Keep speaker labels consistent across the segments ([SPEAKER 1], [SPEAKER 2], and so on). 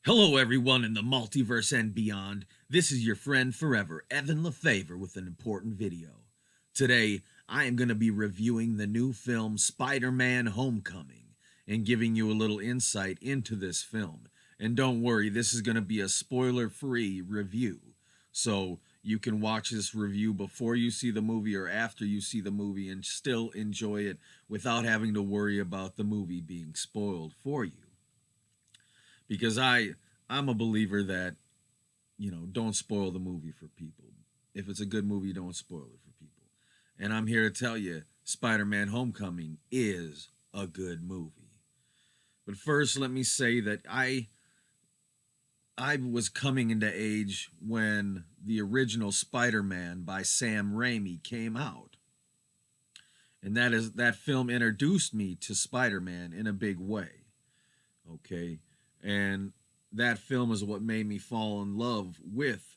[SPEAKER 1] Hello, everyone in the multiverse and beyond. This is your friend forever, Evan Lefavor, with an important video. Today, I am going to be reviewing the new film Spider-Man Homecoming and giving you a little insight into this film. And don't worry, this is going to be a spoiler-free review. So you can watch this review before you see the movie or after you see the movie and still enjoy it without having to worry about the movie being spoiled for you. Because I'm a believer that, don't spoil the movie for people. If it's a good movie, don't spoil it for people. And I'm here to tell you, Spider-Man Homecoming is a good movie. But first, let me say that I was coming into age when the original Spider-Man by Sam Raimi came out. And that film introduced me to Spider-Man in a big way. Okay? And that film is what made me fall in love with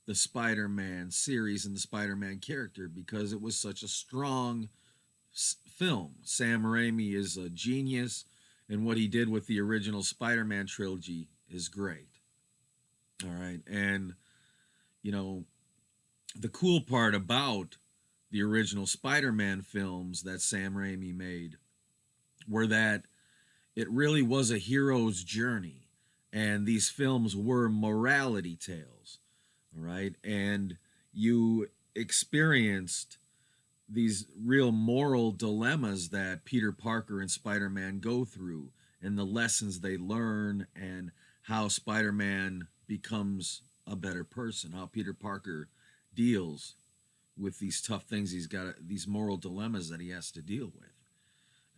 [SPEAKER 1] the Spider-Man series and the Spider-Man character because it was such a strong film. Sam Raimi is a genius, and what he did with the original Spider-Man trilogy is great. All right. And, the cool part about the original Spider-Man films that Sam Raimi made were that it really was a hero's journey, and these films were morality tales. All right. And you experienced these real moral dilemmas that Peter Parker and Spider-Man go through, and the lessons they learn, and how Spider-Man becomes a better person, how Peter Parker deals with these tough things he's got, these moral dilemmas that he has to deal with.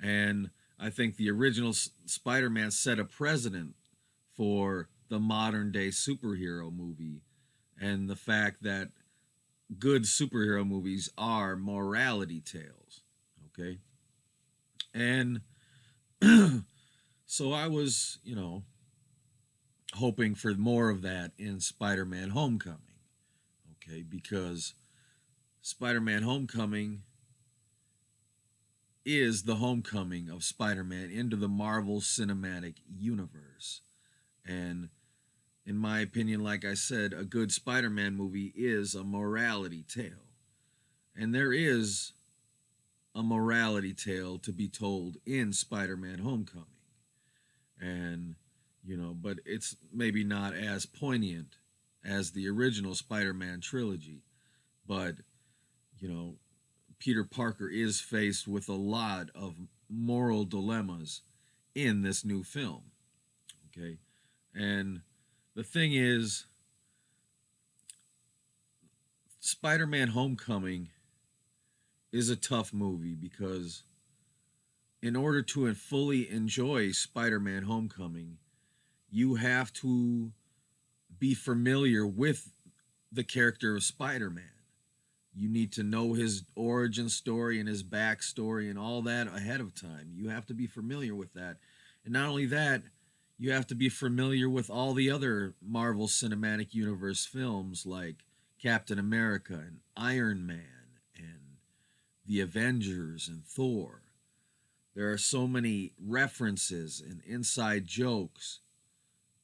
[SPEAKER 1] And I think the original Spider-Man set a precedent for the modern day superhero movie, and the fact that good superhero movies are morality tales. Okay. And so I was, hoping for more of that in Spider-Man Homecoming. Okay. Because Spider-Man Homecoming is the homecoming of Spider-Man into the Marvel Cinematic Universe. And in my opinion, like I said, a good Spider-Man movie is a morality tale. And there is a morality tale to be told in Spider-Man Homecoming. And, but it's maybe not as poignant as the original Spider-Man trilogy. But, you know, Peter Parker is faced with a lot of moral dilemmas in this new film. Okay. And the thing is, Spider Man Homecoming is a tough movie because, in order to fully enjoy Spider Man Homecoming, you have to be familiar with the character of Spider Man. You need to know his origin story and his backstory and all that ahead of time. You have to be familiar with that. And not only that, you have to be familiar with all the other Marvel Cinematic Universe films like Captain America and Iron Man and the Avengers and Thor. There are so many references and inside jokes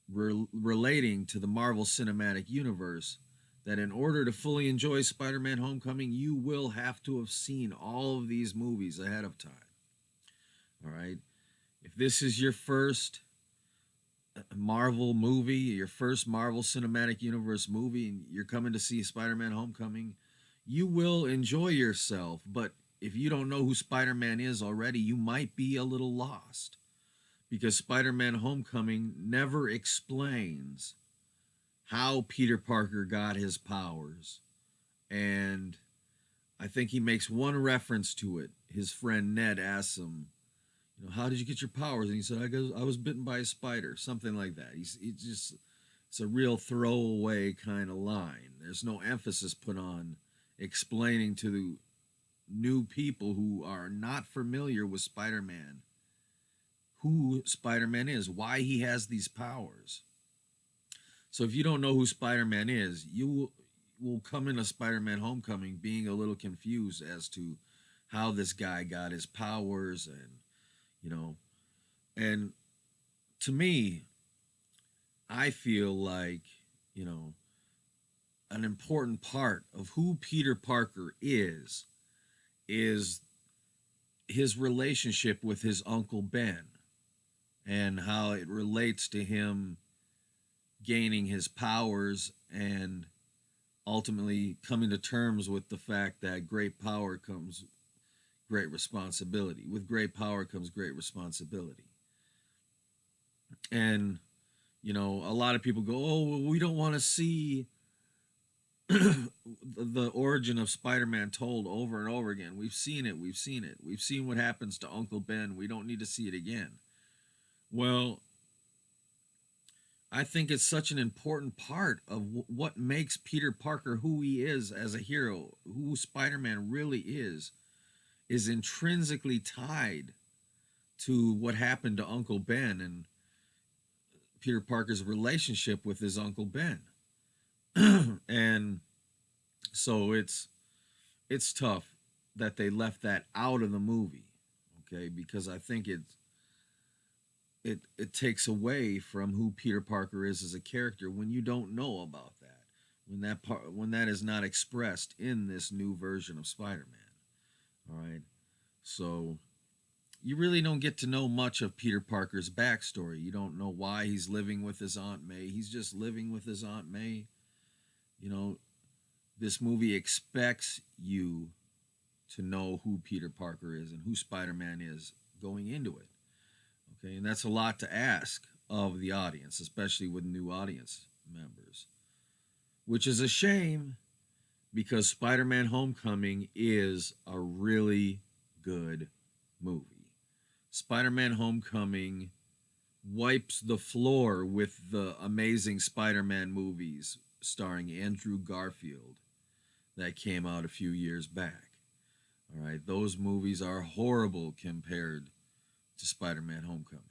[SPEAKER 1] relating to the Marvel Cinematic Universe that in order to fully enjoy Spider-Man Homecoming, you will have to have seen all of these movies ahead of time. All right? If this is your first Marvel movie, your first Marvel Cinematic Universe movie, and you're coming to see Spider-Man Homecoming, you will enjoy yourself. But if you don't know who Spider-Man is already, you might be a little lost. Because Spider-Man Homecoming never explains how Peter Parker got his powers. And I think he makes one reference to it. His friend Ned asks him, how did you get your powers? And he said, I was bitten by a spider, something like that. It's a real throwaway kind of line. There's no emphasis put on explaining to new people who are not familiar with Spider-Man who Spider-Man is, why he has these powers. So if you don't know who Spider-Man is, you will come into Spider-Man Homecoming being a little confused as to how this guy got his powers, and and to me, I feel like, you know, an important part of who Peter Parker is his relationship with his Uncle Ben and how it relates to him gaining his powers and ultimately coming to terms with the fact that great power comes great responsibility. With great power comes great responsibility. And, you know, a lot of people go, oh, well, we don't want to see the origin of Spider-Man told over and over again. We've seen it. We've seen it. We've seen what happens to Uncle Ben. We don't need to see it again. Well, I think it's such an important part of what makes Peter Parker who he is as a hero, who Spider-Man really is intrinsically tied to what happened to Uncle Ben and Peter Parker's relationship with his Uncle Ben. And so it's tough that they left that out of the movie, okay? Because I think it takes away from who Peter Parker is as a character when you don't know about that. When that is not expressed in this new version of Spider-Man. All right? So you really don't get to know much of Peter Parker's backstory. You don't know why he's living with his Aunt May. He's just living with his Aunt May. You know, this movie expects you to know who Peter Parker is and who Spider-Man is going into it. Okay, and that's a lot to ask of the audience, especially with new audience members, which is a shame because Spider-Man Homecoming is a really good movie. Spider-Man Homecoming wipes the floor with the amazing Spider-Man movies starring Andrew Garfield that came out a few years back. All right, those movies are horrible compared to Spider-Man Homecoming.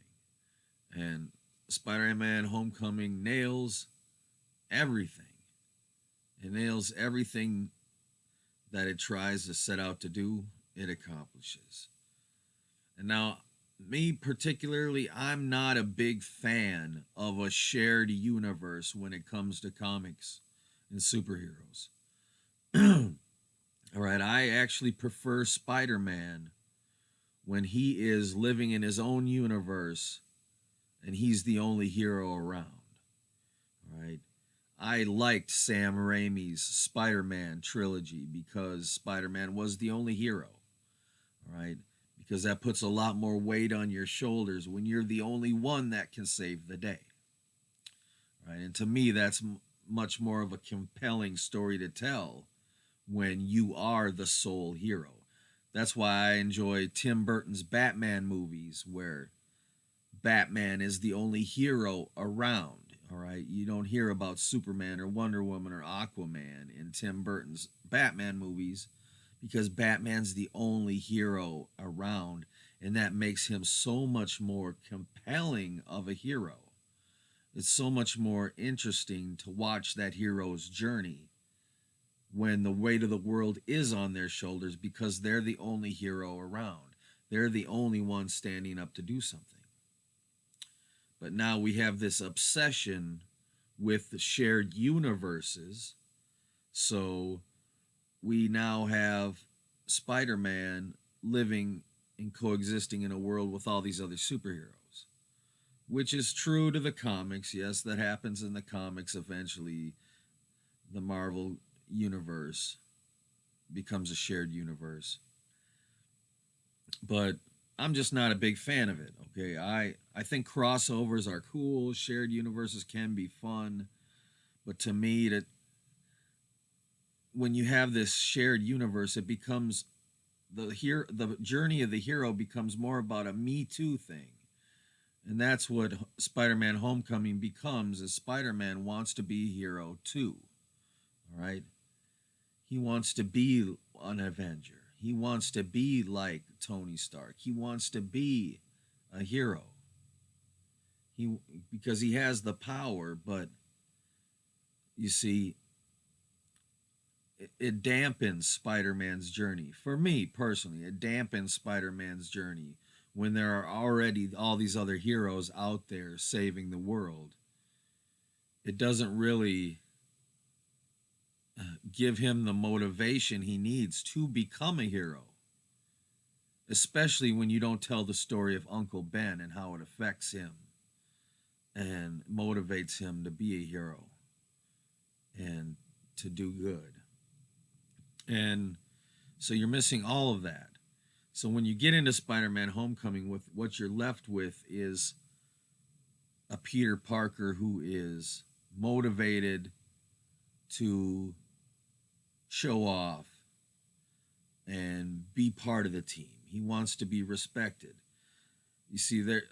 [SPEAKER 1] And Spider-Man Homecoming nails everything. It nails everything that it tries to set out to do, it accomplishes. And now, me particularly, I'm not a big fan of a shared universe when it comes to comics and superheroes. All right, I actually prefer Spider-Man when he is living in his own universe and he's the only hero around. All right. I liked Sam Raimi's Spider-Man trilogy because Spider-Man was the only hero. All right. Because that puts a lot more weight on your shoulders when you're the only one that can save the day. Right? And to me, that's much more of a compelling story to tell when you are the sole hero. That's why I enjoy Tim Burton's Batman movies, where Batman is the only hero around. All right, you don't hear about Superman or Wonder Woman or Aquaman in Tim Burton's Batman movies because Batman's the only hero around, and that makes him so much more compelling of a hero. It's so much more interesting to watch that hero's journey when the weight of the world is on their shoulders because they're the only hero around. They're the only one standing up to do something. But now we have this obsession with the shared universes. So we now have Spider-Man living and coexisting in a world with all these other superheroes, which is true to the comics. Yes, that happens in the comics eventually. The Marvel universe becomes a shared universe. But I'm just not a big fan of it. Okay, I think crossovers are cool. Shared universes can be fun, but to me, that when you have this shared universe, it becomes the journey of the hero becomes more about a Me Too thing, and that's what Spider-Man: Homecoming becomes. Is Spider-Man wants to be a hero too? All right, he wants to be an Avenger. He wants to be like Tony Stark. He wants to be a hero. He because he has the power, but you see, it dampens Spider-Man's journey. For me personally, it dampens Spider-Man's journey when there are already all these other heroes out there saving the world. it doesn't really give him the motivation he needs to become a hero, especially when you don't tell the story of Uncle Ben and how it affects him and motivates him to be a hero and to do good. And so you're missing all of that. So when you get into Spider-Man Homecoming, with what you're left with is a Peter Parker who is motivated to show off and be part of the team. He wants to be respected. You see, there,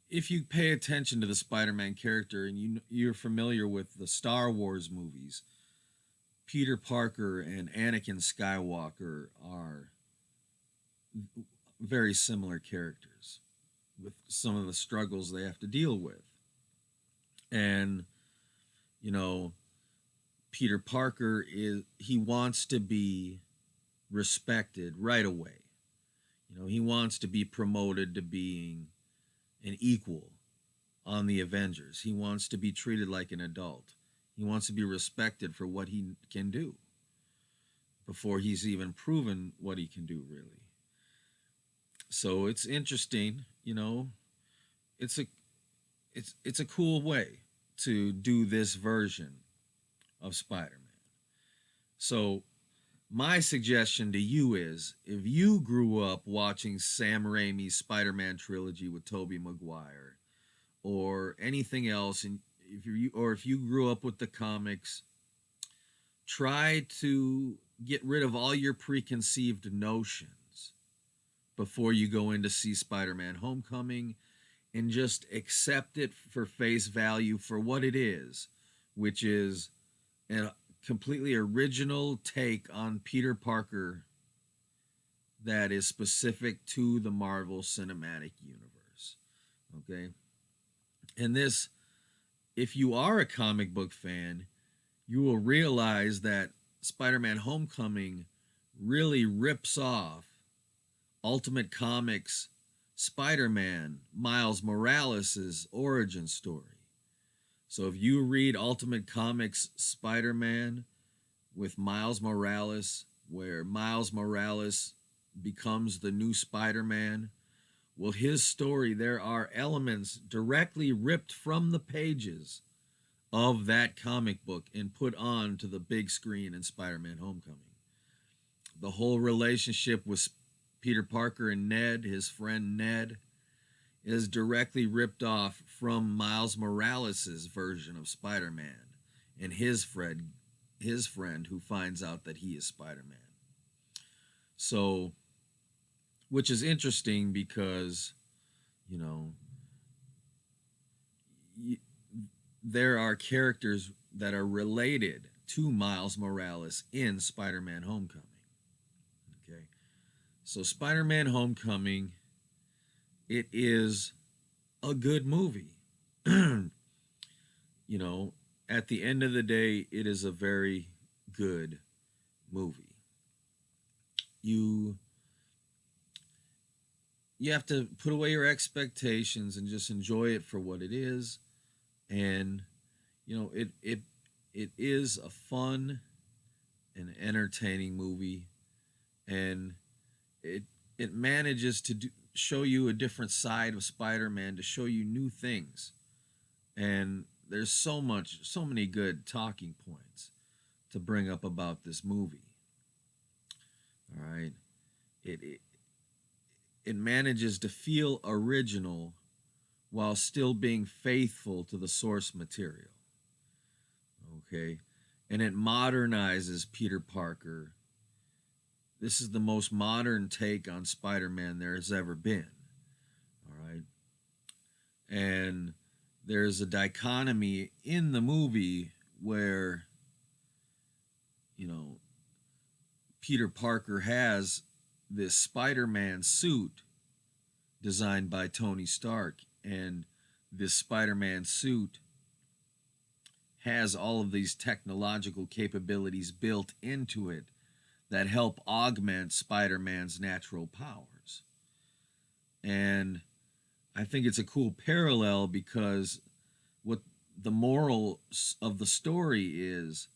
[SPEAKER 1] if you pay attention to the Spider-Man character and you're familiar with the Star Wars movies, Peter Parker and Anakin Skywalker are very similar characters with some of the struggles they have to deal with. And, you know, Peter Parker he wants to be respected right away. You know, he wants to be promoted to being an equal on the Avengers. He wants to be treated like an adult. He wants to be respected for what he can do before he's even proven what he can do, really. So it's interesting, you know. It's a cool way to do this version of Spider-Man. So my suggestion to you is, if you grew up watching Sam Raimi's Spider-Man trilogy with Tobey Maguire or anything else, and if you grew up with the comics, try to get rid of all your preconceived notions before you go in to see Spider-Man Homecoming, and just accept it for face value for what it is, which is a completely original take on Peter Parker that is specific to the Marvel Cinematic Universe. Okay? And this, if you are a comic book fan, you will realize that Spider-Man Homecoming really rips off Ultimate Comics Spider-Man Miles Morales' origin story. So if you read Ultimate Comics Spider-Man with Miles Morales, where Miles Morales becomes the new Spider-Man, well, his story, there are elements directly ripped from the pages of that comic book and put on to the big screen in Spider-Man Homecoming. The whole relationship with Peter Parker and Ned, his friend Ned, is directly ripped off from Miles Morales' version of Spider-Man and his friend who finds out that he is Spider-Man. So, which is interesting because, you know, there are characters that are related to Miles Morales in Spider-Man Homecoming. Okay. So Spider-Man Homecoming, it is a good movie. You know, at the end of the day, it is a very good movie. You have to put away your expectations and just enjoy it for what it is. And you know, it is a fun and entertaining movie, and it manages to show you a different side of Spider-Man, to show you new things. And there's so many good talking points to bring up about this movie. All right. It manages to feel original while still being faithful to the source material. Okay? And it modernizes Peter Parker. This is the most modern take on Spider-Man there has ever been. All right? And there's a dichotomy in the movie where, you know, Peter Parker has this Spider-Man suit designed by Tony Stark, and this Spider-Man suit has all of these technological capabilities built into it that help augment Spider-Man's natural powers. And I think it's a cool parallel because what the moral of the story is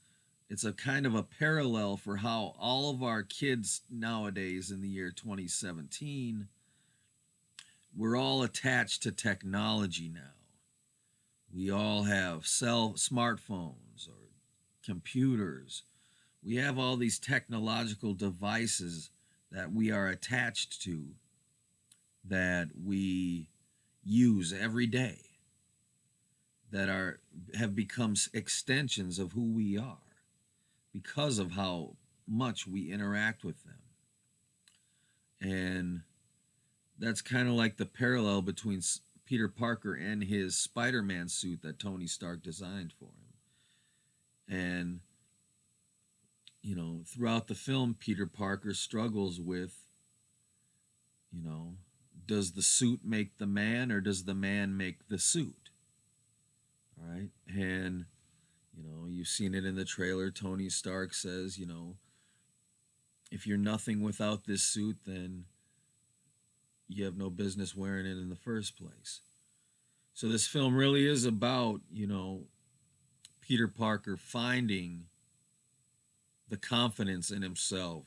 [SPEAKER 1] it's a kind of a parallel for how all of our kids nowadays in the year 2017, we're all attached to technology now. We all have smartphones or computers. We have all these technological devices that we are attached to, that we use every day, that have become extensions of who we are because of how much we interact with them. And that's kind of like the parallel between Peter Parker and his Spider-Man suit that Tony Stark designed for him. And throughout the film, Peter Parker struggles with, does the suit make the man, or does the man make the suit? All right. And, you've seen it in the trailer. Tony Stark says, if you're nothing without this suit, then you have no business wearing it in the first place. So this film really is about, Peter Parker finding the confidence in himself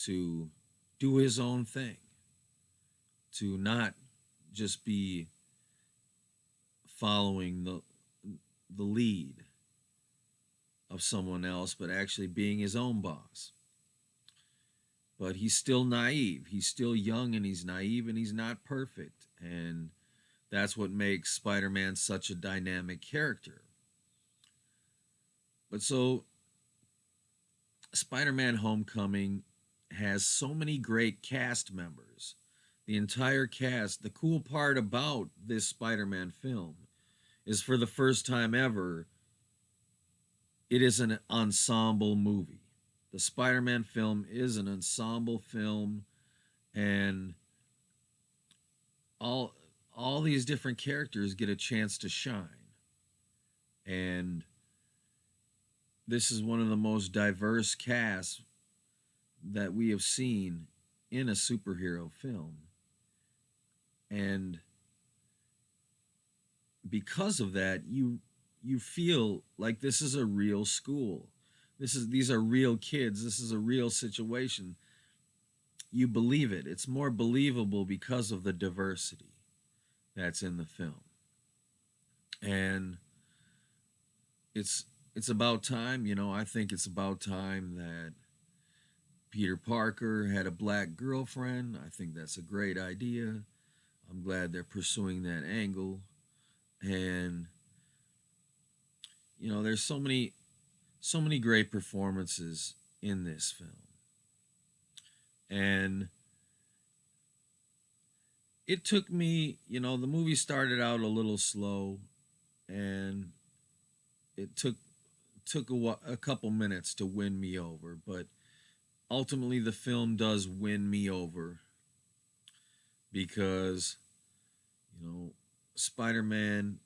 [SPEAKER 1] to do his own thing, to not just be following the lead of someone else, but actually being his own boss. But he's still naive. He's still young, and he's naive, and he's not perfect. And that's what makes Spider-Man such a dynamic character. But so Spider-Man Homecoming has so many great cast members. The entire cast. The cool part about this Spider-Man film is, for the first time ever, it is an ensemble movie. The Spider-Man film is an ensemble film, and all these different characters get a chance to shine. And this is one of the most diverse casts that we have seen in a superhero film. And because of that, you feel like this is a real school. These are real kids. This is a real situation. You believe it. It's more believable because of the diversity that's in the film. And it's about time, I think it's about time that Peter Parker had a black girlfriend. I think that's a great idea. I'm glad they're pursuing that angle. And there's so many great performances in this film. And it took me, the movie started out a little slow, and it took a couple minutes to win me over, but ultimately the film does win me over because Spider-Man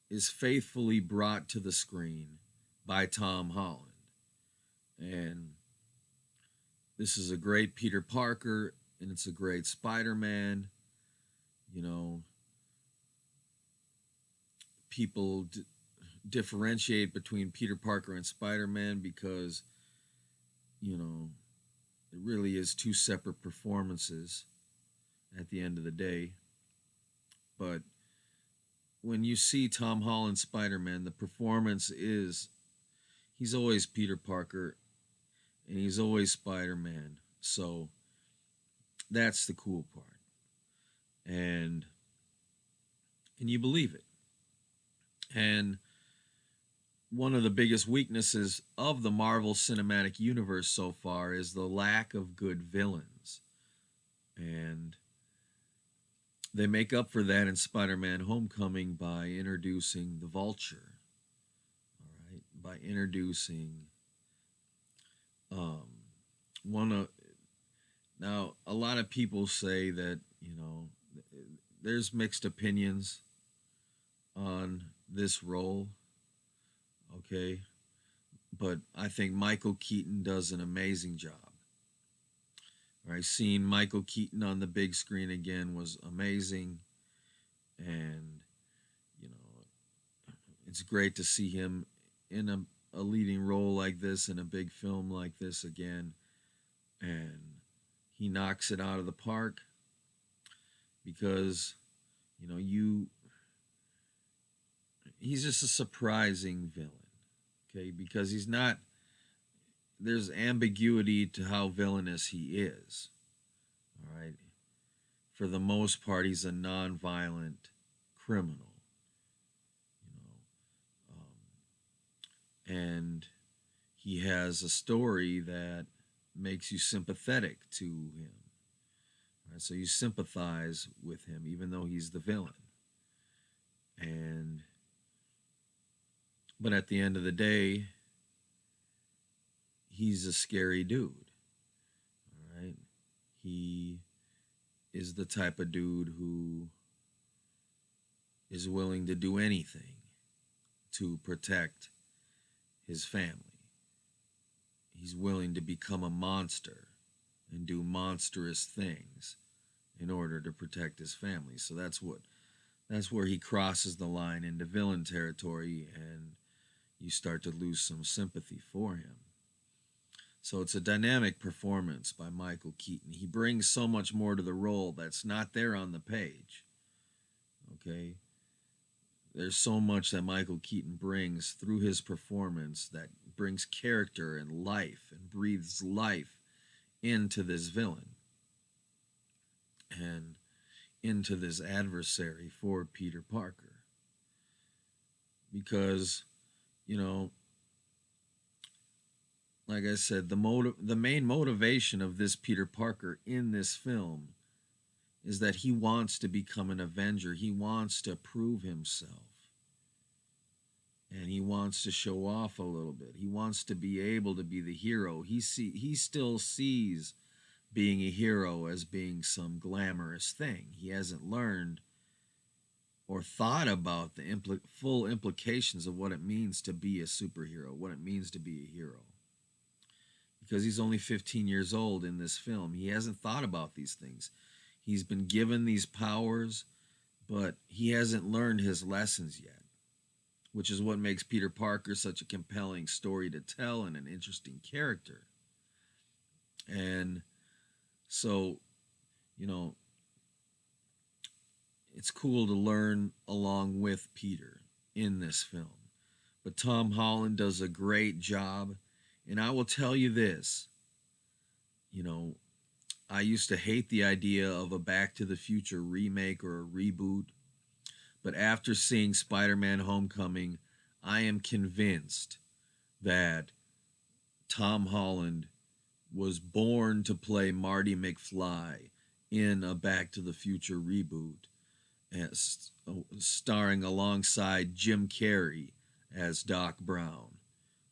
[SPEAKER 1] is faithfully brought to the screen by Tom Holland. And this is a great Peter Parker, and it's a great Spider-Man. People differentiate between Peter Parker and Spider-Man because, it really is two separate performances at the end of the day. But when you see Tom Holland Spider-Man, the performance is, he's always Peter Parker and he's always Spider-Man. So that's the cool part. And you believe it. And one of the biggest weaknesses of the Marvel Cinematic Universe so far is the lack of good villains. And they make up for that in Spider-Man Homecoming by introducing the Vulture. All right, by introducing now a lot of people say that there's mixed opinions on this role. Okay, but I think Michael Keaton does an amazing job. All right, seeing Michael Keaton on the big screen again was amazing, and it's great to see him in a leading role like this in a big film like this again, and he knocks it out of the park because you know you he's just a surprising villain. Okay, because he's not. There's ambiguity to how villainous he is. All right, for the most part, he's a non-violent criminal. You and he has a story that makes you sympathetic to him. Right? So you sympathize with him, even though he's the villain. And but at the end of the day, he's a scary dude. All right, he is the type of dude who is willing to do anything to protect his family. He's willing to become a monster and do monstrous things in order to protect his family. So that's where he crosses the line into villain territory, and you start to lose some sympathy for him. So it's a dynamic performance by Michael Keaton. He brings so much more to the role that's not there on the page. Okay? There's so much that Michael Keaton brings through his performance that brings character and life and breathes life into this villain and into this adversary for Peter Parker. Because, you know, like I said, the main motivation of this Peter Parker in this film is that he wants to become an Avenger. He wants to prove himself. And he wants to show off a little bit. He wants to be able to be the hero. He still sees being a hero as being some glamorous thing. He hasn't learned or thought about the full implications of what it means to be a superhero, what it means to be a hero. Because he's only 15 years old in this film. He hasn't thought about these things. He's been given these powers, but he hasn't learned his lessons yet, which is what makes Peter Parker such a compelling story to tell and an interesting character. And so, you know, it's cool to learn along with Peter in this film. But Tom Holland does a great job. And I will tell you this, you know, I used to hate the idea of a Back to the Future remake or a reboot. But after seeing Spider-Man Homecoming, I am convinced that Tom Holland was born to play Marty McFly in a Back to the Future reboot, as, starring alongside Jim Carrey as Doc Brown.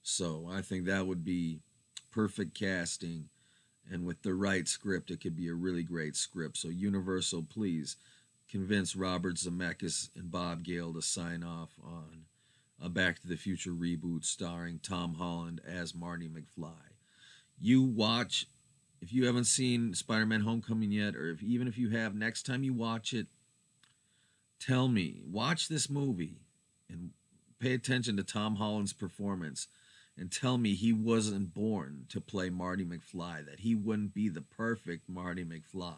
[SPEAKER 1] So I think that would be perfect casting, and with the right script, it could be a really great script. So Universal, please convince Robert Zemeckis and Bob Gale to sign off on a Back to the Future reboot starring Tom Holland as Marty McFly. You watch, if you haven't seen Spider-Man Homecoming yet, or even if you have, next time you watch it, tell me, watch this movie and pay attention to Tom Holland's performance and tell me he wasn't born to play Marty McFly, that he wouldn't be the perfect Marty McFly.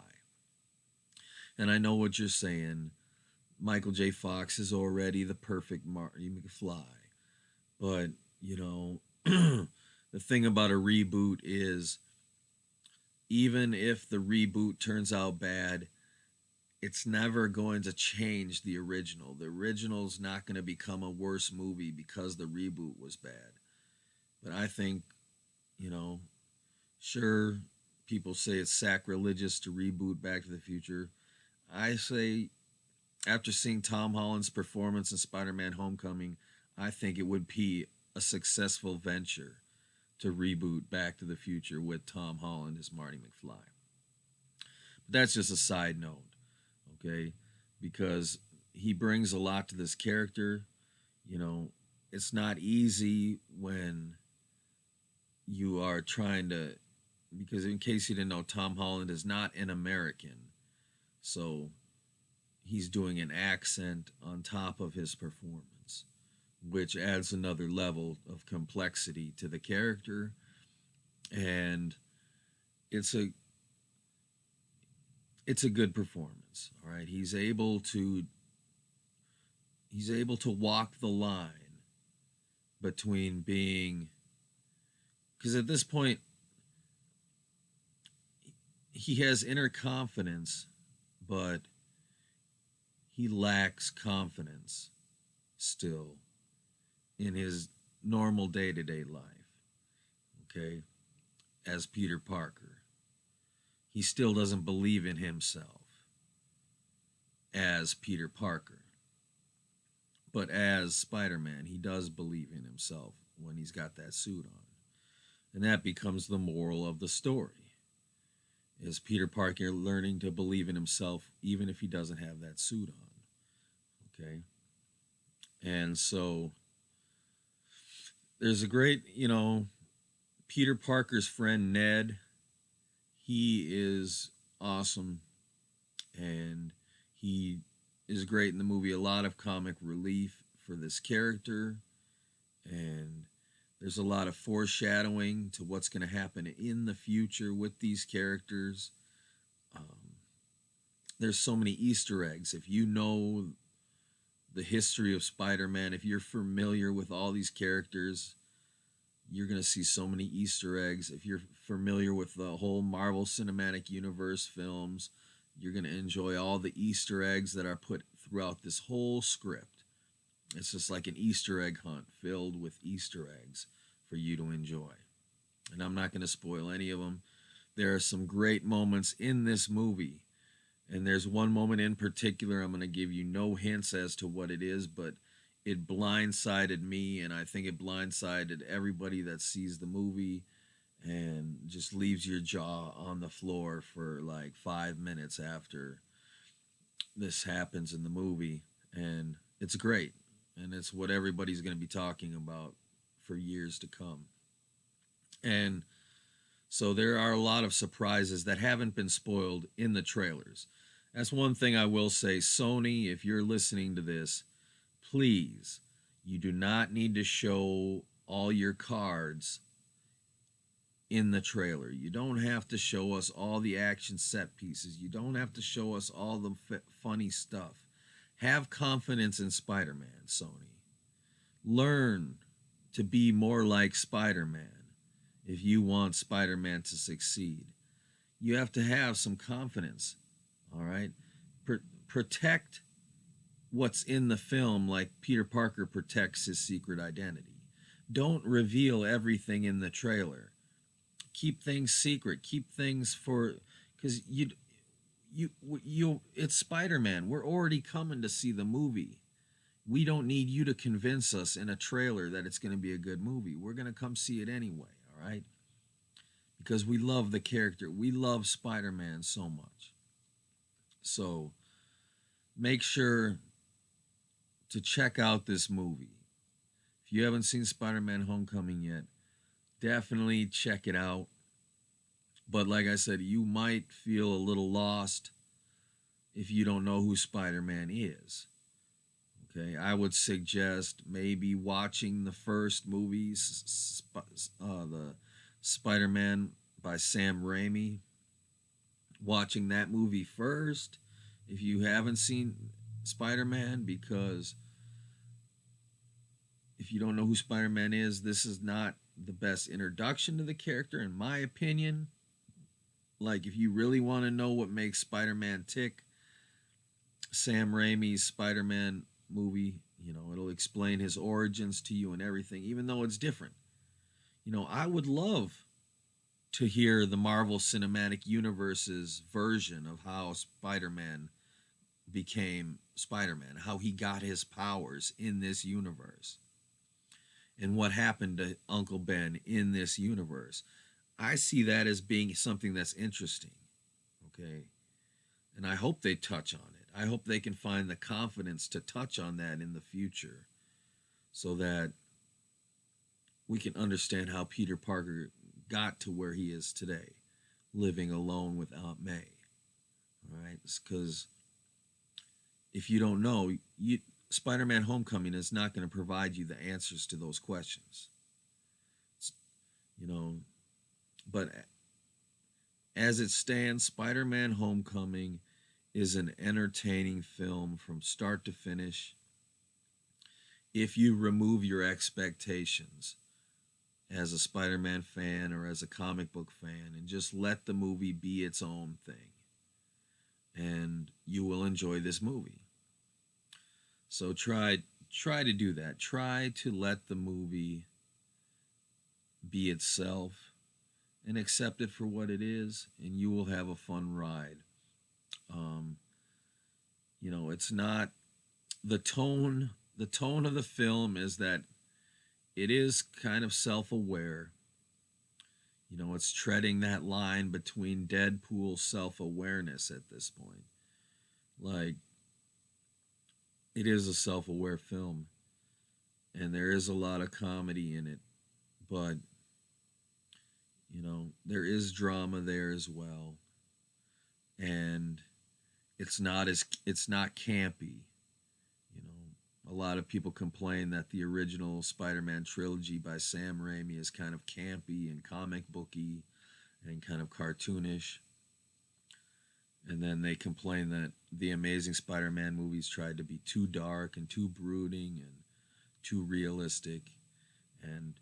[SPEAKER 1] And I know what you're saying. Michael J. Fox is already the perfect Marty McFly. But, you know, the thing about a reboot is even if the reboot turns out bad, it's never going to change the original. The original's not going to become a worse movie because the reboot was bad. But I think, you know, sure, people say it's sacrilegious to reboot Back to the Future. I say, after seeing Tom Holland's performance in Spider-Man Homecoming, I think it would be a successful venture to reboot Back to the Future with Tom Holland as Marty McFly. But that's just a side note, okay? Because he brings a lot to this character. You know, it's not easy when you are trying to, because in case you didn't know, Tom Holland is not an American. So he's doing an accent on top of his performance. which adds another level of complexity to the character. And it's a it's a good performance. All right, he's able to walk the line between being, because at this point he has inner confidence, but he lacks confidence still in his normal day-to-day life. Okay, as Peter Parker, he still doesn't believe in himself as Peter Parker. But as Spider-Man, he does believe in himself when he's got that suit on. And that becomes the moral of the story. Is Peter Parker learning to believe in himself even if he doesn't have that suit on. Okay? And so there's a great, Peter Parker's friend Ned, he is awesome, and he is great in the movie. A lot of comic relief for this character, and there's a lot of foreshadowing to what's going to happen in the future with these characters. There's so many Easter eggs. If you know the history of Spider-Man, if you're familiar with all these characters, you're going to see so many Easter eggs. If you're familiar with the whole Marvel Cinematic Universe films, you're going to enjoy all the Easter eggs that are put throughout this whole script. It's just like an Easter egg hunt filled with Easter eggs for you to enjoy. And I'm not going to spoil any of them. There are some great moments in this movie. And there's one moment in particular, I'm going to give you no hints as to what it is, but it blindsided me, and I think it blindsided everybody that sees the movie, and just leaves your jaw on the floor for like 5 minutes after this happens in the movie. And it's great, and it's what everybody's going to be talking about for years to come. And so there are a lot of surprises that haven't been spoiled in the trailers. That's one thing I will say. Sony, if you're listening to this, please, you do not need to show all your cards in the trailer. You don't have to show us all the action set pieces. You don't have to show us all the funny stuff. Have confidence in Spider-Man, Sony. Learn to be more like Spider-Man if you want Spider-Man to succeed. You have to have some confidence, all right? Protect what's in the film like Peter Parker protects his secret identity. Don't reveal everything in the trailer. Keep things secret. Keep things for, because it's Spider-Man. We're already coming to see the movie. We don't need you to convince us in a trailer that it's going to be a good movie. We're going to come see it anyway, all right? Because we love the character. We love Spider-Man so much. So make sure to check out this movie. If you haven't seen Spider-Man Homecoming yet, definitely check it out. But like I said, you might feel a little lost if you don't know who Spider-Man is. Okay, I would suggest maybe watching the first movies, the Spider-Man by Sam Raimi. Watching that movie first if you haven't seen Spider-Man, because if you don't know who Spider-Man is, this is not the best introduction to the character, in my opinion. Like, if you really want to know what makes Spider-Man tick, Sam Raimi's Spider-Man movie, it'll explain his origins to you and everything, even though it's different. I would love to hear the Marvel Cinematic Universe's version of how Spider-Man became Spider-Man, how he got his powers in this universe, and what happened to Uncle Ben in this universe. I see that as being something that's interesting, okay? And I hope they touch on it. I hope they can find the confidence to touch on that in the future so that we can understand how Peter Parker got to where he is today, living alone with Aunt May. All right? Because if you don't know, Spider-Man Homecoming is not going to provide you the answers to those questions. It's, you know, but as it stands, Spider-Man Homecoming is an entertaining film from start to finish if you remove your expectations as a Spider-Man fan or as a comic book fan and just let the movie be its own thing. And you will enjoy this movie. So try to do that. Try to let the movie be itself and accept it for what it is, and you will have a fun ride. Um, it's not the tone. The tone of the film is that it is kind of self-aware. It's treading that line between Deadpool self-awareness at this point. Like, it is a self-aware film, and there is a lot of comedy in it, but there is drama there as well, and it's not campy. A lot of people complain that the original Spider-Man trilogy by Sam Raimi is kind of campy and comic booky and kind of cartoonish. And then they complain that the Amazing Spider-Man movies tried to be too dark and too brooding and too realistic. And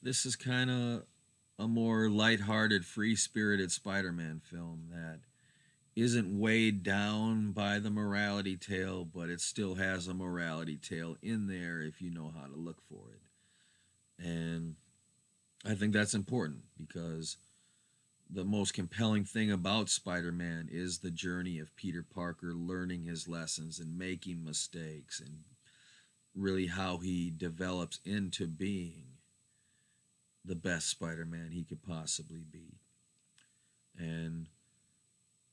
[SPEAKER 1] this is kind of a more lighthearted, free-spirited Spider-Man film that isn't weighed down by the morality tale, but it still has a morality tale in there if you know how to look for it. And I think that's important because the most compelling thing about Spider-Man is the journey of Peter Parker learning his lessons and making mistakes, and really how he develops into being the best Spider-Man he could possibly be. And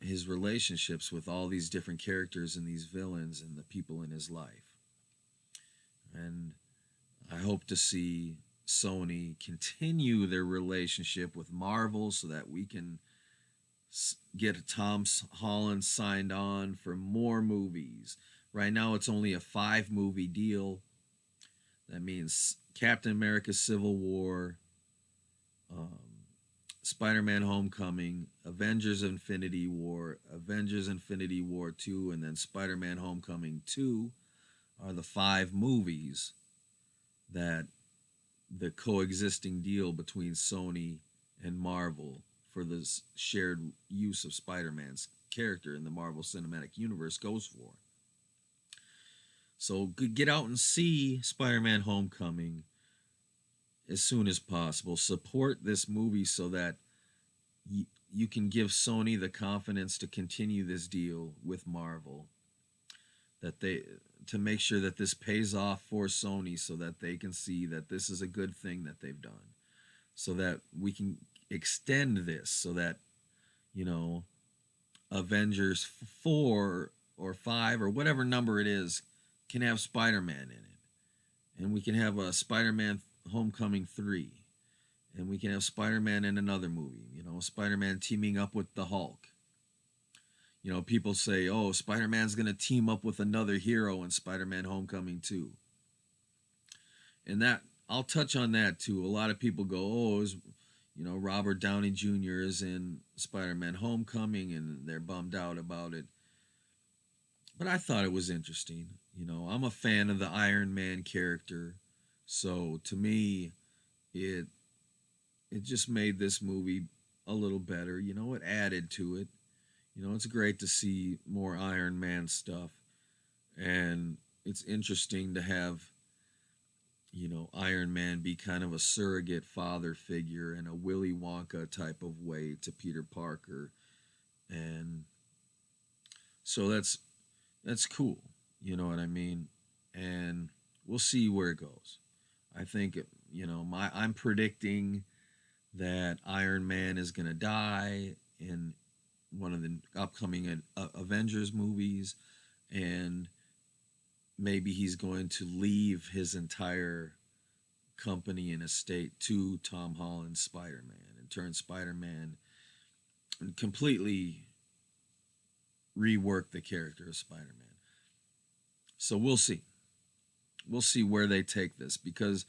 [SPEAKER 1] his relationships with all these different characters and these villains and the people in his life. And I hope to see Sony continue their relationship with Marvel so that we can get Tom Holland signed on for more movies. Right now it's only a 5-movie deal. That means Captain America Civil War, Spider-Man Homecoming, Avengers Infinity War, Avengers Infinity War 2, and then Spider-Man Homecoming 2 are the 5 movies that the coexisting deal between Sony and Marvel for this shared use of Spider-Man's character in the Marvel Cinematic Universe goes for. So get out and see Spider-Man Homecoming as soon as possible. Support this movie so that you can give Sony the confidence to continue this deal with Marvel, to make sure that this pays off for Sony so that they can see that this is a good thing that they've done, so that we can extend this so that Avengers 4 or 5 or whatever number it is can have Spider-Man in it, and we can have a Spider-Man Homecoming 3, and we can have Spider-Man in another movie, Spider-Man teaming up with the Hulk. People say, oh, Spider-Man's going to team up with another hero in Spider-Man Homecoming 2. And that, I'll touch on that too. A lot of people go, oh, Robert Downey Jr. is in Spider-Man Homecoming and they're bummed out about it. But I thought it was interesting. I'm a fan of the Iron Man character. So to me, it just made this movie a little better. It added to it. It's great to see more Iron Man stuff. And it's interesting to have, Iron Man be kind of a surrogate father figure in a Willy Wonka type of way to Peter Parker. And so that's cool. You know what I mean? And we'll see where it goes. I think, I'm predicting that Iron Man is going to die in one of the upcoming Avengers movies, and maybe he's going to leave his entire company and estate to Tom Holland's Spider-Man and turn Spider-Man and completely rework the character of Spider-Man. So we'll see. We'll see where they take this, because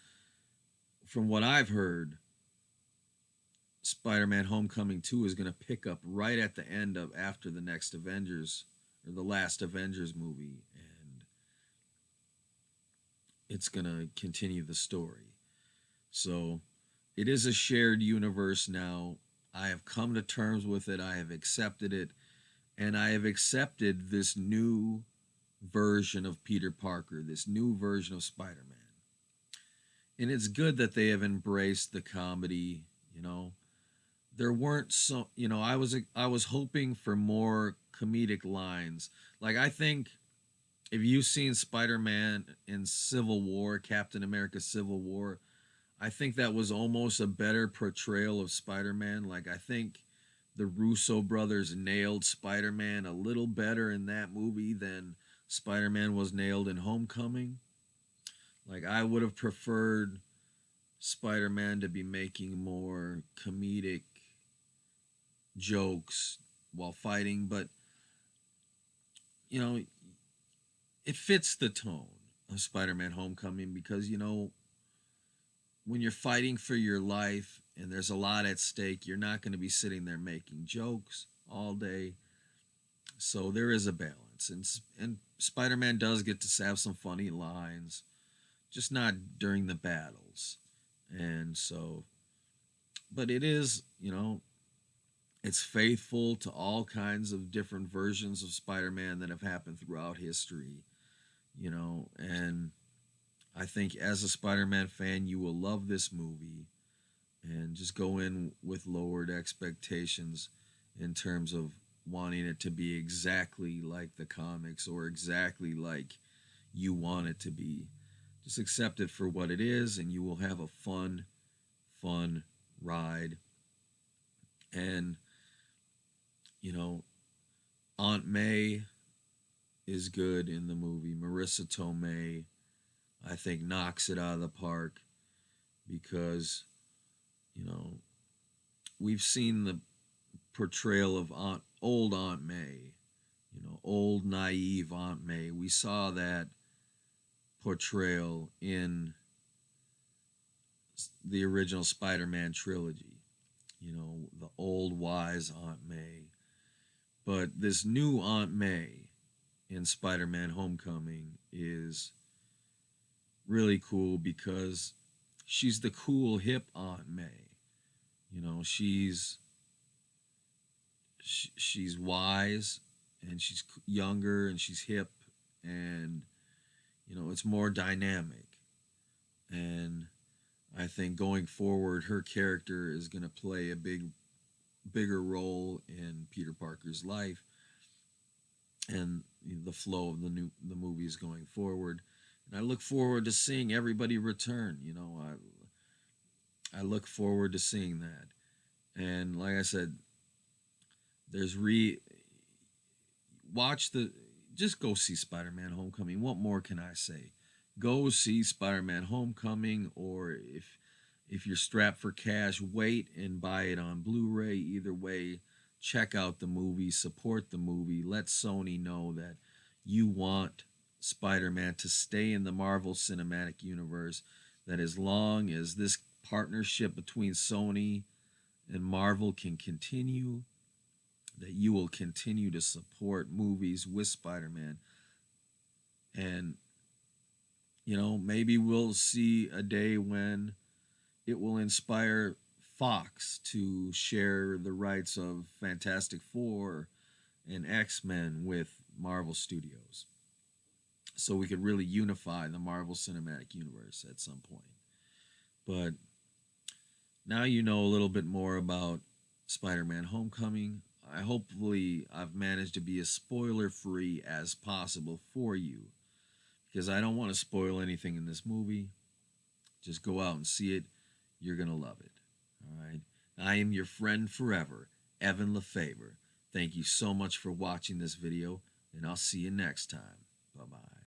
[SPEAKER 1] from what I've heard, Spider-Man Homecoming 2 is going to pick up right at the end of after the next Avengers, or the last Avengers movie, and it's going to continue the story. So it is a shared universe now. I have come to terms with it. I have accepted it. And I have accepted this new version of Peter Parker, this new version of Spider Man. And it's good that they have embraced the comedy, you know. There weren't so, I was hoping for more comedic lines. Like, I think if you've seen Spider-Man in Civil War, Captain America Civil War, I think that was almost a better portrayal of Spider-Man. Like, I think the Russo brothers nailed Spider-Man a little better in that movie than Spider-Man was nailed in Homecoming. Like, I would have preferred Spider-Man to be making more comedic jokes while fighting, but you know, it fits the tone of Spider-Man Homecoming, because when you're fighting for your life and there's a lot at stake, you're not going to be sitting there making jokes all day. So there is a balance, and Spider-Man does get to have some funny lines, just not during the battles. And so, but it is, it's faithful to all kinds of different versions of Spider-Man that have happened throughout history, and I think as a Spider-Man fan, you will love this movie, and just go in with lowered expectations in terms of wanting it to be exactly like the comics or exactly like you want it to be. Just accept it for what it is, and you will have a fun ride. And, Aunt May is good in the movie. Marissa Tomei, I think, knocks it out of the park, because, you know, we've seen the portrayal of old Aunt May, old naive Aunt May. We saw that portrayal in the original Spider-Man trilogy, the old wise Aunt May. But this new Aunt May in Spider-Man Homecoming is really cool, because she's the cool hip Aunt May. She's wise, and she's younger, and she's hip, and it's more dynamic. And I think going forward, her character is going to play a bigger role in Peter Parker's life and the flow of the movies going forward. And I look forward to seeing everybody return. I look forward to seeing that. And like I said, there's just go see Spider-Man Homecoming. What more can I say? Go see Spider-Man Homecoming, or if you're strapped for cash, wait and buy it on Blu-ray. Either way, check out the movie, support the movie. Let Sony know that you want Spider-Man to stay in the Marvel Cinematic Universe, that as long as this partnership between Sony and Marvel can continue, that you will continue to support movies with Spider-Man. And, maybe we'll see a day when it will inspire Fox to share the rights of Fantastic Four and X-Men with Marvel Studios, so we could really unify the Marvel Cinematic Universe at some point. But now you know a little bit more about Spider-Man Homecoming. Hopefully I've managed to be as spoiler-free as possible for you, because I don't want to spoil anything in this movie. Just go out and see it. You're going to love it. All right. I am your friend forever, Evan Lefavor. Thank you so much for watching this video, and I'll see you next time. Bye-bye.